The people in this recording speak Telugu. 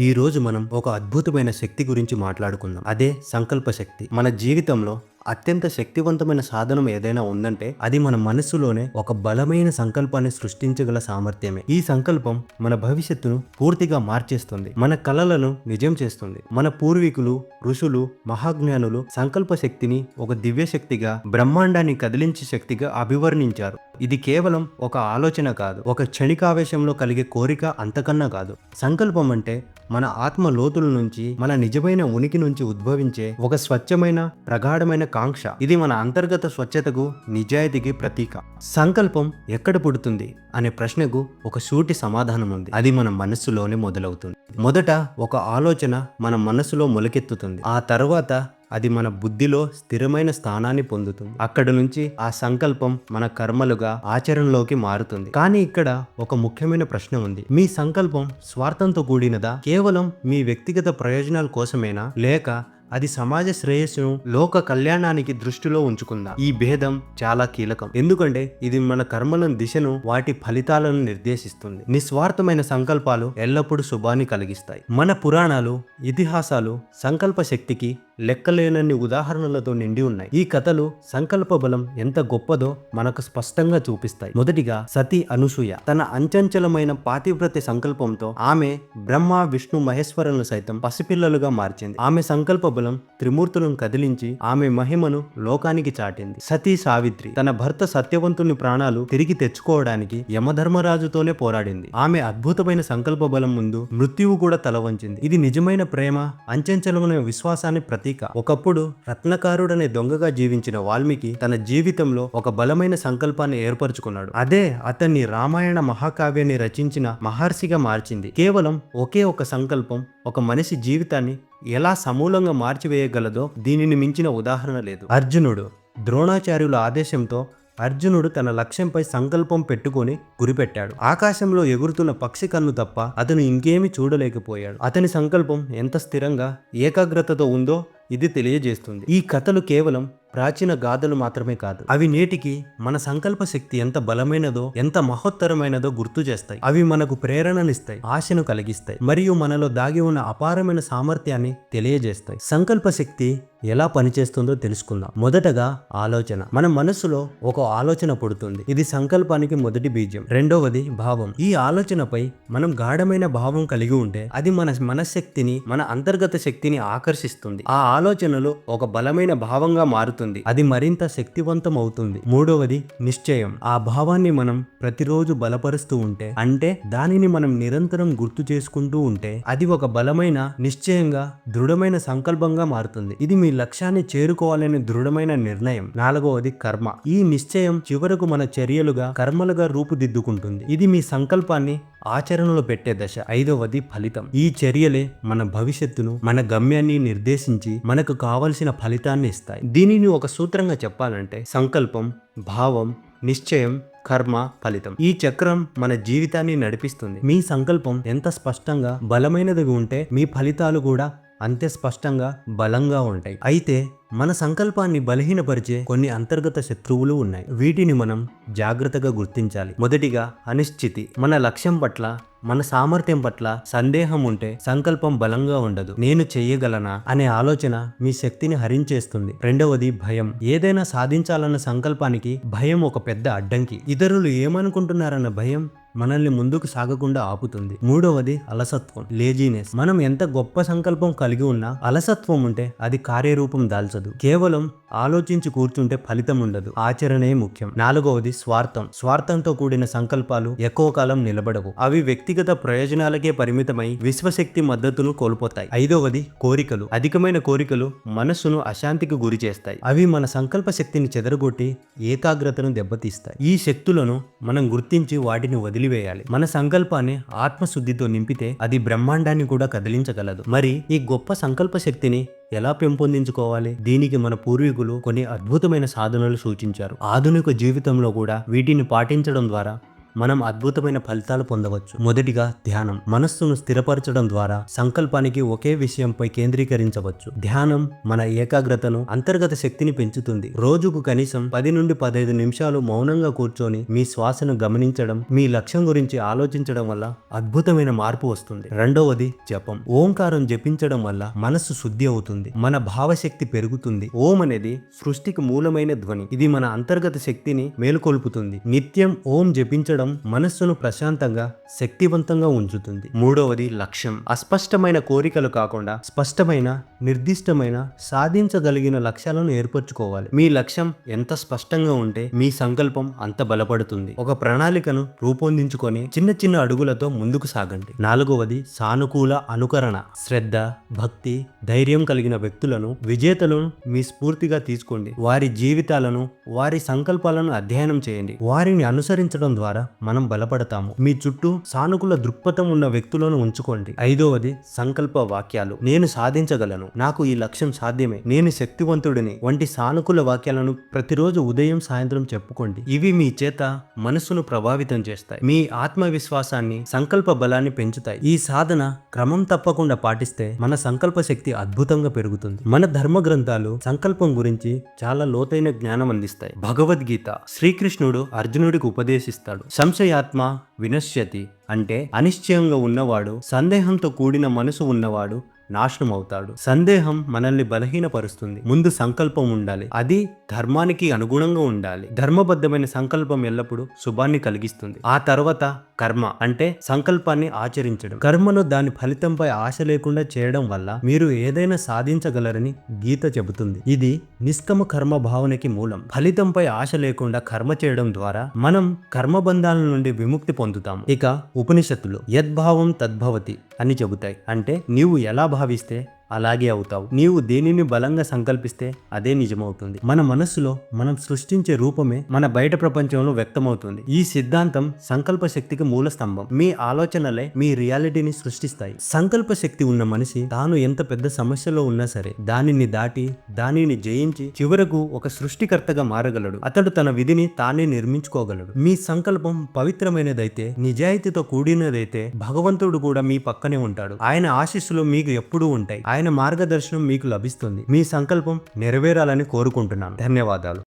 ఈ రోజు మనం ఒక అద్భుతమైన శక్తి గురించి మాట్లాడుకుందాం. అదే సంకల్ప శక్తి. మన జీవితంలో అత్యంత శక్తివంతమైన సాధనం ఏదైనా ఉందంటే అది మన మనస్సులోనే ఒక బలమైన సంకల్పాన్ని సృష్టించగల సామర్థ్యమే. ఈ సంకల్పం మన భవిష్యత్తును పూర్తిగా మార్చేస్తుంది, మన కలలను నిజం చేస్తుంది. మన పూర్వీకులు, ఋషులు, మహాజ్ఞానులు సంకల్ప శక్తిని ఒక దివ్య శక్తిగా, బ్రహ్మాండాన్ని కదిలించే శక్తిగా అభివర్ణించారు. ఇది కేవలం ఒక ఆలోచన కాదు, ఒక క్షణికావేశంలో కలిగే కోరిక అంతకన్నా కాదు. సంకల్పం అంటే మన ఆత్మ లోతుల నుంచి, మన నిజమైన ఉనికి నుంచి ఉద్భవించే ఒక స్వచ్ఛమైన, ప్రగాఢమైన కాంక్ష. ఇది మన అంతర్గత స్వచ్ఛతకు, నిజాయితీకి ప్రతీక. సంకల్పం ఎక్కడ పుడుతుంది అనే ప్రశ్నకు ఒక సూటి సమాధానం ఉంది. అది మన మనస్సులోనే మొదలవుతుంది. మొదట ఒక ఆలోచన మన మనస్సులో మొలకెత్తుతుంది. ఆ తర్వాత అది మన బుద్ధిలో స్థిరమైన స్థానాన్ని పొందుతుంది. అక్కడి నుంచి ఆ సంకల్పం మన కర్మలుగా, ఆచరణలోకి మారుతుంది. కానీ ఇక్కడ ఒక ముఖ్యమైన ప్రశ్న ఉంది. మీ సంకల్పం స్వార్థంతో కూడినదా? కేవలం మీ వ్యక్తిగత ప్రయోజనాల కోసమేనా? లేక అది సమాజ శ్రేయస్సును, లోక కళ్యాణానికి దృష్టిలో ఉంచుకుందా? ఈ భేదం చాలా కీలకం. ఎందుకంటే ఇది మన కర్మల దిశను, వాటి ఫలితాలను నిర్దేశిస్తుంది. నిస్వార్థమైన సంకల్పాలు ఎల్లప్పుడూ శుభాన్ని కలిగిస్తాయి. మన పురాణాలు, ఇతిహాసాలు సంకల్ప శక్తికి లెక్కలేనన్ని ఉదాహరణలతో నిండి ఉన్నాయి. ఈ కథలు సంకల్ప బలం ఎంత గొప్పదో మనకు స్పష్టంగా చూపిస్తాయి. మొదటిగా సతీ అనసూయ తన అంచంచలమైన పాతివ్రత్య సంకల్పంతో ఆమె బ్రహ్మ, విష్ణు, మహేశ్వరులను సైతం పసిపిల్లలుగా మార్చింది. ఆమె సంకల్ప బలం త్రిమూర్తులను కదిలించి ఆమె మహిమను లోకానికి చాటింది. సతీ సావిత్రి తన భర్త సత్యవంతుని ప్రాణాలు తిరిగి తెచ్చుకోవడానికి యమధర్మరాజుతోనే పోరాడింది. ఆమె అద్భుతమైన సంకల్ప బలం ముందు మృత్యువు కూడా తల వంచింది. ఇది నిజమైన ప్రేమ, అంచంచలమైన విశ్వాసాన్ని ప్రతీక. ఒకప్పుడు రత్నకారుడనే దొంగగా జీవించిన వాల్మీకి తన జీవితంలో ఒక బలమైన సంకల్పాన్ని ఏర్పరచుకున్నాడు. అదే అతన్ని రామాయణ మహాకావ్యాన్ని రచించిన మహర్షిగా మార్చింది. కేవలం ఒకే ఒక సంకల్పం ఒక మనిషి జీవితాన్ని ఎలా సమూలంగా మార్చివేయగలదో దీనిని మించిన ఉదాహరణ లేదు. అర్జునుడు ద్రోణాచార్యుల ఆదేశంతో అర్జునుడు తన లక్ష్యంపై సంకల్పం పెట్టుకొని గురిపెట్టాడు. ఆకాశంలో ఎగురుతున్న పక్షి కన్ను తప్ప అతను ఇంకేమీ చూడలేకపోయాడు. అతని సంకల్పం ఎంత స్థిరంగా, ఏకాగ్రతతో ఉందో ఇది తెలియజేస్తుంది. ఈ కథలు కేవలం ప్రాచీన గాథలు మాత్రమే కాదు, అవి నేటికి మన సంకల్ప శక్తి ఎంత బలమైనదో, ఎంత మహోత్తరమైనదో గుర్తు చేస్తాయి. అవి మనకు ప్రేరణనిస్తాయి, ఆశను కలిగిస్తాయి, మరియు మనలో దాగి ఉన్న అపారమైన సామర్థ్యాన్ని తెలియజేస్తాయి. సంకల్ప శక్తి ఎలా పనిచేస్తుందో తెలుసుకుందాం. మొదటగా ఆలోచన. మన మనస్సులో ఒక ఆలోచన పుడుతుంది. ఇది సంకల్పానికి మొదటి బీజం. రెండవది భావం. ఈ ఆలోచనపై మనం గాఢమైన భావం కలిగి ఉంటే అది మన మనశ్శక్తిని, మన అంతర్గత శక్తిని ఆకర్షిస్తుంది. ఆ ఆలోచనలో ఒక బలమైన భావంగా మారుతుంది. అది మరింత శక్తివంతం అవుతుంది. మూడవది నిశ్చయం. ఆ భావాన్ని మనం ప్రతిరోజు బలపరుస్తూ ఉంటే, అంటే దానిని మనం నిరంతరం గుర్తు చేసుకుంటూ ఉంటే అది ఒక బలమైన, నిశ్చయంగా, దృఢమైన సంకల్పంగా మారుతుంది. ఇది మీ లక్ష్యాన్ని చేరుకోవాలనే దృఢమైన నిర్ణయం. నాలుగవది కర్మ. ఈ నిశ్చయం చివరకు మన చర్యలుగా, కర్మలుగా రూపుదిద్దుకుంటుంది. ఇది మీ సంకల్పాన్ని ఆచరణలో పెట్టే దశ. ఐదవది ఫలితం. ఈ చర్యలే మన భవిష్యత్తును, మన గమ్యాన్ని నిర్దేశించి మనకు కావలసిన ఫలితాన్ని ఇస్తాయి. దీనిని ఒక సూత్రంగా చెప్పాలంటే సంకల్పం, భావం, నిశ్చయం, కర్మ, ఫలితం. ఈ చక్రం మన జీవితాన్ని నడిపిస్తుంది. మీ సంకల్పం ఎంత స్పష్టంగా, బలమైనదిగా ఉంటే మీ ఫలితాలు కూడా అంతే స్పష్టంగా, బలంగా ఉంటాయి. అయితే మన సంకల్పాన్ని బలహీనపరిచే కొన్ని అంతర్గత శత్రువులు ఉన్నాయి. వీటిని మనం జాగ్రత్తగా గుర్తించాలి. మొదటిగా అనిశ్చితి. మన లక్ష్యం పట్ల, మన సామర్థ్యం పట్ల సందేహం ఉంటే సంకల్పం బలంగా ఉండదు. నేను చెయ్యగలనా అనే ఆలోచన మీ శక్తిని హరించేస్తుంది. రెండవది భయం. ఏదైనా సాధించాలన్న సంకల్పానికి భయం ఒక పెద్ద అడ్డంకి. ఇతరులు ఏమనుకుంటున్నారన్న భయం మనల్ని ముందుకు సాగకుండా ఆపుతుంది. మూడవది అలసత్వం, లేజీనెస్. మనం ఎంత గొప్ప సంకల్పం కలిగి ఉన్నా అలసత్వం ఉంటే అది కార్యరూపం దాల్చదు. కేవలం ఆలోచించి కూర్చుంటే ఫలితం ఉండదు. ఆచరణే ముఖ్యం. నాలుగవది స్వార్థం. స్వార్థంతో కూడిన సంకల్పాలు ఎక్కువ కాలం నిలబడవు. అవి వ్యక్తిగత ప్రయోజనాలకే పరిమితమై విశ్వశక్తి మద్దతును కోల్పోతాయి. ఐదవది కోరికలు. అధికమైన కోరికలు మనస్సును అశాంతికి గురి చేస్తాయి. అవి మన సంకల్ప శక్తిని చెదరగొట్టి ఏకాగ్రతను దెబ్బతీస్తాయి. ఈ శక్తులను మనం గుర్తించి వాటిని వదిలివేయాలి. మన సంకల్పాన్ని ఆత్మశుద్ధితో నింపితే అది బ్రహ్మాండాన్ని కూడా కదిలించగలదు. మరి ఈ గొప్ప సంకల్ప శక్తిని ఎలా పెంపొందించుకోవాలి? దీనికి మన పూర్వీకులు కొన్ని అద్భుతమైన సాధనలు సూచించారు. ఆధునిక జీవితంలో కూడా వీటిని పాటించడం ద్వారా మనం అద్భుతమైన ఫలితాలు పొందవచ్చు. మొదటిగా ధ్యానం. మనస్సును స్థిరపరచడం ద్వారా సంకల్పానికి ఒకే విషయంపై కేంద్రీకరించవచ్చు. ధ్యానం మన ఏకాగ్రతను, అంతర్గత శక్తిని పెంచుతుంది. రోజుకు కనీసం 10 నుండి 15 నిమిషాలు మౌనంగా కూర్చొని మీ శ్వాసను గమనించడం, మీ లక్ష్యం గురించి ఆలోచించడం వల్ల అద్భుతమైన మార్పు వస్తుంది. రెండవది జపం. ఓంకారం జపించడం వల్ల మనస్సు శుద్ధి అవుతుంది, మన భావశక్తి పెరుగుతుంది. ఓం అనేది సృష్టికి మూలమైన ధ్వని. ఇది మన అంతర్గత శక్తిని మేలుకొల్పుతుంది. నిత్యం ఓం జపించడం మనస్సును ప్రశాంతంగా, శక్తివంతంగా ఉంచుతుంది. మూడవది లక్ష్యం. అస్పష్టమైన కోరికలు కాకుండా స్పష్టమైన, నిర్దిష్టమైన, సాధించగలిగిన లక్ష్యాలను ఏర్పరచుకోవాలి. మీ లక్ష్యం ఎంత స్పష్టంగా ఉంటే మీ సంకల్పం అంత బలపడుతుంది. ఒక ప్రణాళికను రూపొందించుకొని చిన్న చిన్న అడుగులతో ముందుకు సాగండి. నాలుగవది సానుకూల అనుకరణ. శ్రద్ధ, భక్తి, ధైర్యం కలిగిన వ్యక్తులను, విజేతలను మీ స్ఫూర్తిగా తీసుకోండి. వారి జీవితాలను, వారి సంకల్పాలను అధ్యయనం చేయండి. వారిని అనుసరించడం ద్వారా మనం బలపడతాము. మీ చుట్టూ సానుకూల దృక్పథం ఉన్న వ్యక్తులను ఉంచుకోండి. ఐదవది సంకల్ప వాక్యాలు. నేను సాధించగలను, నాకు ఈ లక్ష్యం సాధ్యమే, నేను శక్తివంతుడిని వంటి సానుకూల వాక్యాలను ప్రతిరోజు ఉదయం, సాయంత్రం చెప్పుకోండి. ఇవి మీ చేత మనసును ప్రభావితం చేస్తాయి, మీ ఆత్మవిశ్వాసాన్ని, సంకల్ప బలాన్ని పెంచుతాయి. ఈ సాధన క్రమం తప్పకుండా పాటిస్తే మన సంకల్ప శక్తి అద్భుతంగా పెరుగుతుంది. మన ధర్మ గ్రంథాలు సంకల్పం గురించి చాలా లోతైన జ్ఞానం అందిస్తాయి. భగవద్గీత శ్రీకృష్ణుడు అర్జునుడికి ఉపదేశిస్తాడు. సంశయాత్మ వినశ్యతి అంటే అనిశ్చయంగా ఉన్నవాడు, సందేహంతో కూడిన మనసు ఉన్నవాడు నాశనం అవుతాడు. సందేహం మనల్ని బలహీనపరుస్తుంది. ముందు సంకల్పం ఉండాలి, అది ధర్మానికి అనుగుణంగా ఉండాలి. ధర్మబద్ధమైన సంకల్పం ఎల్లప్పుడూ శుభాన్ని కలిగిస్తుంది. ఆ తర్వాత కర్మ అంటే సంకల్పాన్ని ఆచరించడం. కర్మను దాని ఫలితంపై ఆశ లేకుండా చేయడం వల్ల మీరు ఏదైనా సాధించగలరని గీత చెబుతుంది. ఇది నిష్కమ కర్మ భావనకి మూలం. ఫలితంపై ఆశ లేకుండా కర్మ చేయడం ద్వారా మనం కర్మబంధాల నుండి విముక్తి పొందుతాము. ఇక ఉపనిషత్తులు యద్భావం తద్భవతి అని చెబుతాయి. అంటే నీవు ఎలా భావిస్తే అలాగే అవుతావు. నీవు దేనిని బలంగా సంకల్పిస్తే అదే నిజమవుతుంది. మన మనస్సులో మనం సృష్టించే రూపమే మన బయట ప్రపంచంలో వ్యక్తమవుతుంది. ఈ సిద్ధాంతం సంకల్ప శక్తికి మూల స్తంభం. మీ ఆలోచనలే మీ రియాలిటీని సృష్టిస్తాయి. సంకల్ప శక్తి ఉన్న మనిషి తాను ఎంత పెద్ద సమస్యలో ఉన్నా సరే దానిని దాటి, దానిని జయించి చివరకు ఒక సృష్టికర్తగా మారగలడు. అతడు తన విధిని తానే నిర్మించుకోగలడు. మీ సంకల్పం పవిత్రమైనదైతే, నిజాయితీతో కూడినదైతే భగవంతుడు కూడా మీ పక్కనే ఉంటాడు. ఆయన ఆశీస్సులు మీకు ఎప్పుడూ ఉంటాయి. ఆయన మార్గదర్శనం మీకు లభిస్తుంది. మీ సంకల్పం నెరవేరాలని కోరుకుంటున్నాను. ధన్యవాదాలు.